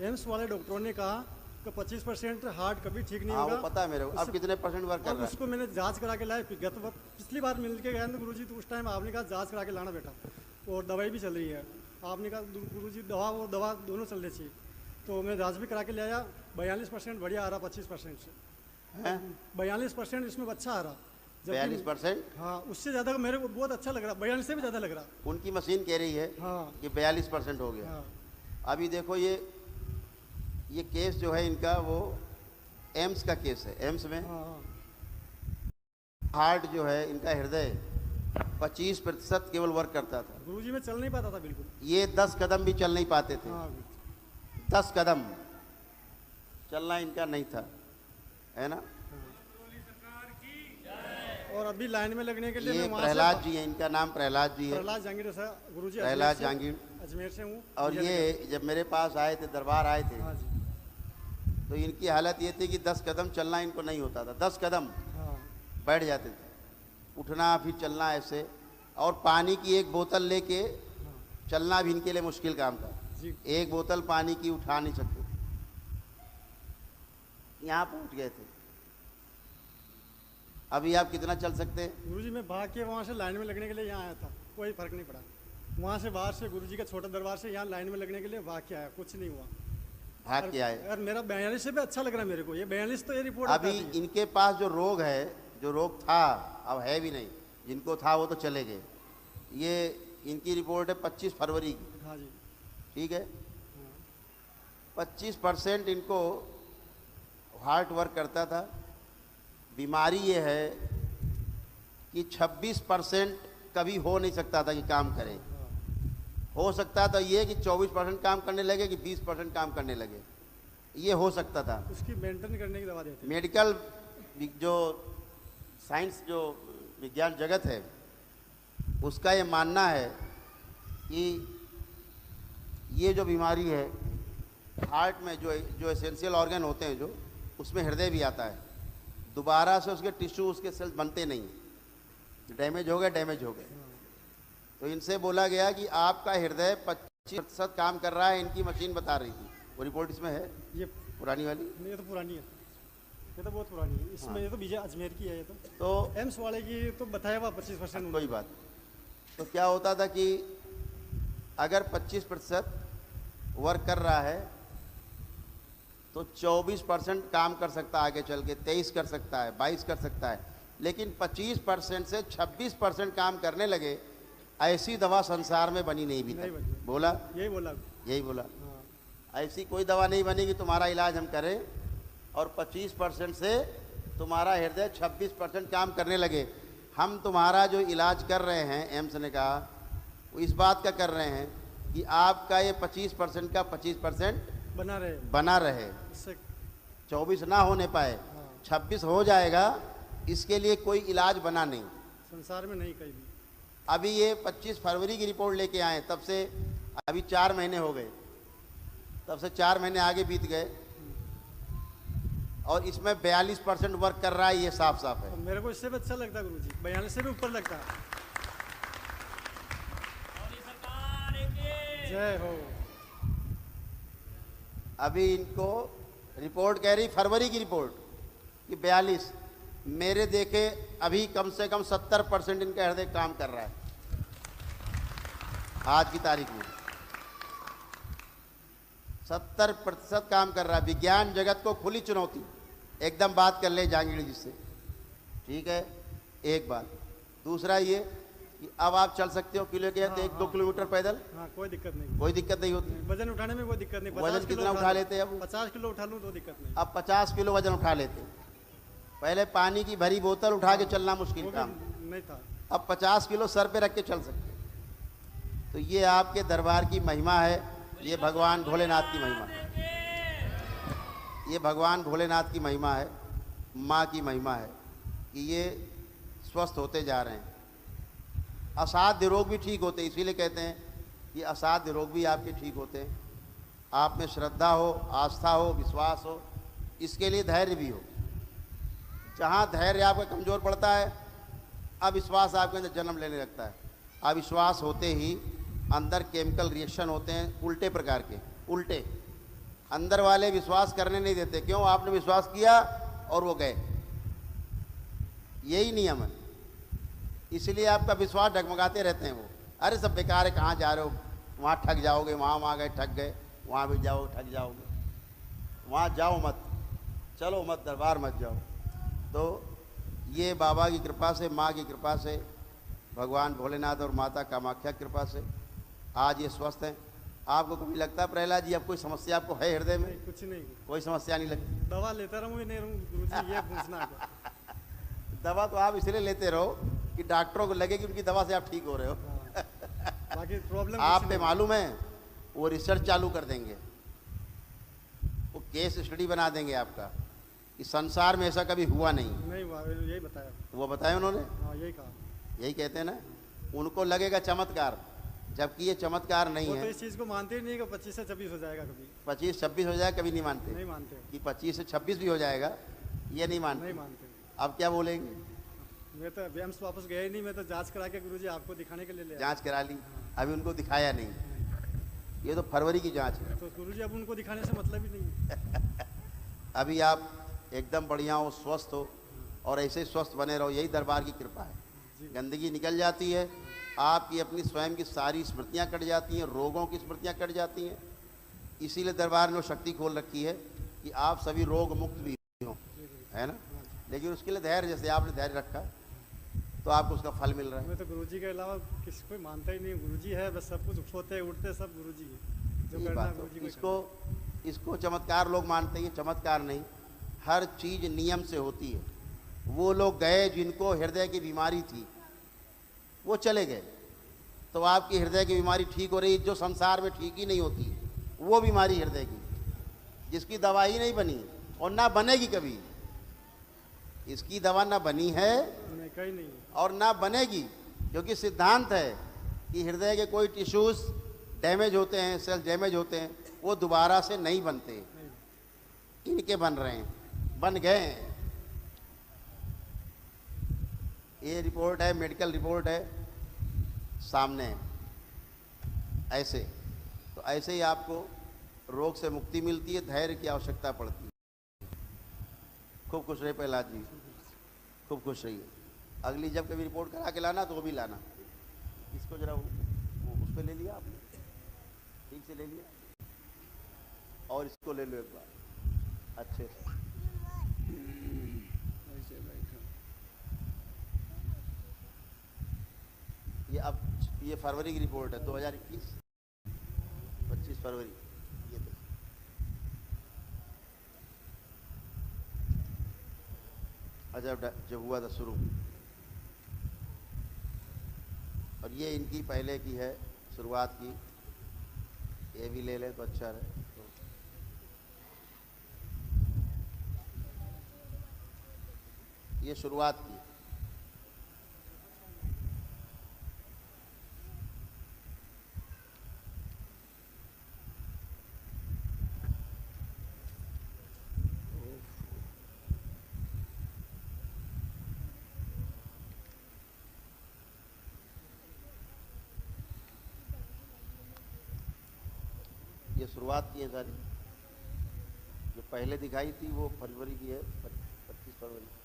AIIMS वाले डॉक्टरों ने कहा कि 25% हार्ट कभी ठीक नहीं हाँ, होगा। वो पता है मेरे को। अब कितने परसेंट वर्क कर अब रहा है? उसको मैंने जांच करा के लाया। पिछली बार मिल के गया ना गुरुजी, तो उस टाइम आपने कहा जांच करा के लाना बेटा, और दवाई भी चल रही है। आपने कहा गुरुजी दवा और दवा दोनों चलनी चाहिए। तो मैं जांच भी करा के ले आया। 42% बढ़िया आ रहा 25% से। 42% इसमें अच्छा आ रहा। 42%? हाँ, उससे ज़्यादा मेरे को बहुत अच्छा लग रहा। 42 से भी ज़्यादा लग रहा। उनकी मशीन कह रही है हाँ कि 42% हो गया। हाँ अभी देखो ये केस जो है इनका, वो एम्स का केस है। एम्स में हाँ हार्ट जो है इनका, हृदय 25% केवल वर्क करता था। गुरुजी में चल नहीं पाता था बिल्कुल। ये 10 कदम भी चल नहीं पाते थे। हाँ 10 कदम चलना इनका नहीं था, है ना। और अभी लाइन में लगने के लिए ये मैं वहाँ प्रहलाद जी हैं, इनका नाम प्रहलाद जी है। प्रहलाद जहांगीर सर गुरुजी प्रहलाद जहांगीर। अजमेर से हूँ। और ये जब मेरे पास आए थे, दरबार आए थे, हाँ जी। तो इनकी हालत ये थी कि 10 कदम चलना इनको नहीं होता था। 10 कदम हाँ बैठ जाते थे, उठना फिर चलना ऐसे। और पानी की एक बोतल लेके चलना भी इनके लिए मुश्किल काम था। जी। एक बोतल पानी की उठा नहीं सकते, यहाँ पहुँच गए थे। अभी आप कितना चल सकते हैं? गुरुजी मैं भाग के वहाँ से लाइन में लगने के लिए यहाँ आया था, कोई फर्क नहीं पड़ा। वहाँ से बाहर से गुरुजी का छोटा दरबार से यहाँ लाइन में लगने के लिए भाग के आया, कुछ नहीं हुआ। भाग के आए। यार मेरा 42 से भी अच्छा लग रहा है मेरे को। ये 42 तो ये रिपोर्ट अभी इनके पास जो रोग है, जो रोग था अब है भी नहीं, जिनको था वो तो चले गए। ये इनकी रिपोर्ट है 25 फरवरी की। हाँ जी। ठीक है। 25% इनको हार्ट वर्क करता था। बीमारी ये है कि 26% कभी हो नहीं सकता था कि काम करे। हो सकता था ये कि 24% काम करने लगे कि 20% काम करने लगे, ये हो सकता था। उसकी मेंटेन करने की दवा देते हैं। मेडिकल जो साइंस, जो विज्ञान जगत है, उसका ये मानना है कि ये जो बीमारी है हार्ट में, जो एसेंशियल ऑर्गन होते हैं, जो उसमें हृदय भी आता है, दोबारा से उसके टिश्यू, उसके सेल्स बनते नहीं। डैमेज हो गए, डैमेज हो गए। तो इनसे बोला गया कि आपका हृदय 25% काम कर रहा है। इनकी मशीन बता रही थी, वो रिपोर्ट इसमें है, ये पुरानी वाली। ये तो पुरानी है, ये तो बहुत पुरानी है। इसमें ये तो विजय अजमेर की है। ये तो एम्स वाले की तो बताया हुआ 25%। कोई बात। तो क्या होता था कि अगर 25% वर्क कर रहा है तो 24% काम कर सकता है, आगे चल के 23 कर सकता है, 22 कर सकता है। लेकिन 25% से 26% काम करने लगे, ऐसी दवा संसार में बनी नहीं भी तक। बोला यही बोला। हाँ। ऐसी कोई दवा नहीं बनेगी तुम्हारा इलाज हम करें और 25% से तुम्हारा हृदय 26% काम करने लगे। हम तुम्हारा जो इलाज कर रहे हैं, एम्स ने कहा, वो इस बात का कर रहे हैं कि आपका ये 25% का 25% बना रहे, 24 ना होने पाए। 26 हो जाएगा, इसके लिए कोई इलाज बना नहीं संसार में, नहीं कहीं भी। अभी ये 25 फरवरी की रिपोर्ट लेके आए, तब से अभी 4 महीने हो गए, तब से 4 महीने आगे बीत गए और इसमें 42% वर्क कर रहा है। ये साफ साफ है। मेरे को इससे भी अच्छा लगता है गुरुजी, 42 से भी ऊपर लगता है। जय हो। अभी इनको रिपोर्ट कह रही, फरवरी की रिपोर्ट, कि 42। मेरे देखे अभी कम से कम 70% इनका हृदय काम कर रहा है आज की तारीख में। 70% काम कर रहा है। विज्ञान जगत को खुली चुनौती, एकदम बात कर ले जहांगीर जी से। ठीक है, एक बात। दूसरा ये कि अब आप चल सकते हो किलो के 1-2 किलोमीटर पैदल। हाँ, कोई दिक्कत नहीं, कोई दिक्कत नहीं होती। वजन उठाने में कोई दिक्कत नहीं। वजन कितना उठा लेते हैं अब? 50 किलो उठा लूँ तो दिक्कत नहीं। अब 50 किलो वजन उठा लेते। पहले पानी की भरी बोतल उठा के चलना मुश्किल काम नहीं था, अब 50 किलो सर पे रख के चल सकते। तो ये आपके दरबार की महिमा है, ये भगवान भोलेनाथ की महिमा है, ये भगवान भोलेनाथ की महिमा है, माँ की महिमा है कि ये स्वस्थ होते जा रहे हैं। असाध्य रोग भी ठीक होते हैं, इसीलिए कहते हैं कि असाध्य रोग भी आपके ठीक होते हैं। आप में श्रद्धा हो, आस्था हो, विश्वास हो, इसके लिए धैर्य भी हो। जहाँ धैर्य आपका कमज़ोर पड़ता है, अविश्वास आपके अंदर जन्म लेने लगता है। अविश्वास होते ही अंदर केमिकल रिएक्शन होते हैं उल्टे प्रकार के, उल्टे। अंदर वाले विश्वास करने नहीं देते। क्यों? आपने विश्वास किया और वो गए। यही नियम है। इसलिए आपका विश्वास डगमगाते रहते हैं वो। अरे सब बेकार है, कहाँ जा रहे हो, वहाँ ठग जाओगे, वहाँ गए ठग गए, वहाँ भी जाओ ठग जाओगे, वहाँ जाओ मत, चलो मत, दरबार मत जाओ। तो ये बाबा की कृपा से, माँ की कृपा से, भगवान भोलेनाथ और माता कामाख्या की कृपा से आज ये स्वस्थ हैं। आपको कभी लगता है प्रहलाद जी अब कोई समस्या आपको है हृदय में? नहीं, कुछ नहीं। कोई समस्या नहीं लगती? दवा लेता रहूँ या नहीं रहूँ गुरुजी, ये पूछना है। दवा तो आप इसलिए लेते रहो कि डॉक्टरों को लगे कि उनकी दवा से आप ठीक हो रहे हो। हाँ, बाकी प्रॉब्लम आप पे मालूम है वो रिसर्च चालू कर देंगे, वो केस स्टडी बना देंगे आपका कि संसार में ऐसा कभी हुआ नहीं हुआ, यही बताया। वो बताया उन्होंने। हाँ, यही कहा। यही कहते हैं ना, उनको लगेगा चमत्कार, जबकि ये चमत्कार नहीं वो है। तो इस चीज़ को मानते ही नहीं कि 25 से 26 हो जाएगा कभी। 25-26 हो जाए कभी नहीं मानते। नहीं मानते कि 25 से 26 भी हो जाएगा, ये नहीं मानते। नहीं मानते। अब क्या बोलेंगे? मैं तो एम्स वापस गया ही नहीं, मैं तो जांच करा के गुरुजी आपको दिखाने के लिए ले आया। जांच करा ली, अभी उनको दिखाया नहीं। ये तो फरवरी की जांच है। तो गुरुजी अब उनको दिखाने से मतलब ही नहीं है। अभी आप एकदम बढ़िया हो, स्वस्थ हो, और ऐसे ही स्वस्थ बने रहो, यही दरबार की कृपा है। गंदगी निकल जाती है, आपकी अपनी स्वयं की सारी स्मृतियाँ कट जाती हैं, रोगों की स्मृतियाँ कट जाती हैं। इसीलिए दरबार ने शक्ति खोल रखी है कि आप सभी रोग मुक्त भी हो, है ना। लेकिन उसके लिए धैर्य, जैसे आपने धैर्य रखा तो आपको उसका फल मिल रहा है। मैं तो गुरुजी के अलावा किसी को मानता ही नहीं। गुरुजी है बस, सब कुछ सोते उठते सब गुरुजी है, जो करना है गुरुजी को। इसको चमत्कार लोग मानते हैं, चमत्कार नहीं, हर चीज नियम से होती है। वो लोग गए जिनको हृदय की बीमारी थी, वो चले गए, तो आपकी हृदय की बीमारी ठीक हो रही, जो संसार में ठीक ही नहीं होती वो बीमारी हृदय की, जिसकी दवा ही नहीं बनी और ना बनेगी कभी। इसकी दवा ना बनी है नहीं, कहीं नहीं और ना बनेगी, क्योंकि सिद्धांत है कि हृदय के कोई टिश्यूज डैमेज होते हैं, सेल डैमेज होते हैं, वो दोबारा से नहीं बनते। इनके बन रहे हैं, बन गए हैं। ये रिपोर्ट है, मेडिकल रिपोर्ट है सामने। ऐसे तो ऐसे ही आपको रोग से मुक्ति मिलती है, धैर्य की आवश्यकता पड़ती है। खूब खुश रहे प्रहलाद जी, खूब खुश रहिए। अगली जब कभी रिपोर्ट करा के लाना तो वो भी लाना। इसको जरा वो उस पर ले लिया आपने, ठीक से ले लिया, और इसको ले लो एक बार अच्छे से। ये अब ये फरवरी की रिपोर्ट है, 2021 25 फरवरी। ये देखिए, अच्छा जब हुआ था शुरू, और ये इनकी पहले की है, शुरुआत की। ये भी ले लें तो अच्छा रहे। तो ये शुरुआत की, ये शुरुआत की है सारी। जो पहले दिखाई थी वो फरवरी की है, 25 फरवरी।